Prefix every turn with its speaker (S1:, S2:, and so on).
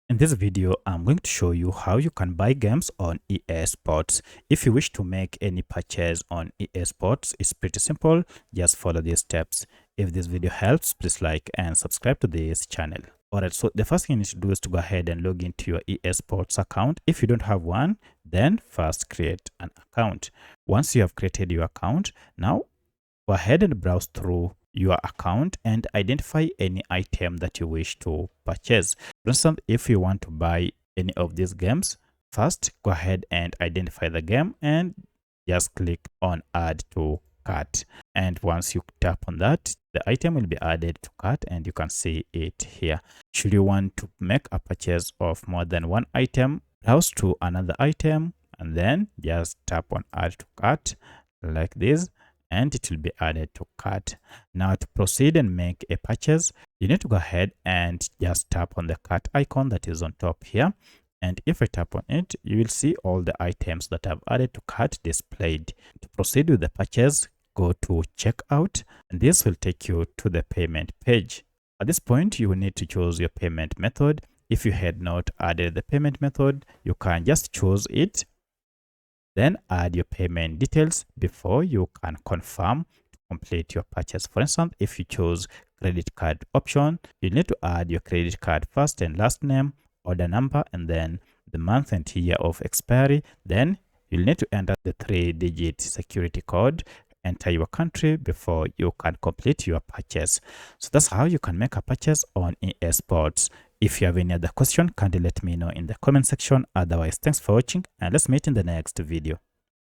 S1: In this video, I'm going to show you how you can buy games on EA Sports. If you wish to make any purchase on EA Sports, it's pretty simple. Just follow these steps. If this video helps, please like and subscribe to this channel. Alright, so the first thing you need to do is to go ahead and log into your EA Sports account. If you don't have one, then first create an account. Once you have created your account, now go ahead and browse through your account and identify any item that you wish to purchase. For instance, if you want to buy any of these games, first go ahead and identify the game and just click on add to cart. And once you tap on that, the item will be added to cart and you can see it here. Should you want to make a purchase of more than one item, browse to another item and then just tap on add to cart like this, and it will be added to cart. Now to proceed and make a purchase, you need to go ahead and just tap on the cart icon that is on top here. And if I tap on it, you will see all the items that I've added to cart displayed. To proceed with the purchase, go to checkout, and this will take you to the payment page. At this point, you will need to choose your payment method. If you had not added the payment method, you can just choose it. Then add your payment details before you can confirm to complete your purchase. For instance, if you choose credit card option, you need to add your credit card first and last name, order number, and then the month and year of expiry. Then you'll need to enter the 3-digit security code, enter your country before you can complete your purchase. So that's how you can make a purchase on EA Sports. If you have any other question, kindly let me know in the comment section. Otherwise, thanks for watching and let's meet in the next video.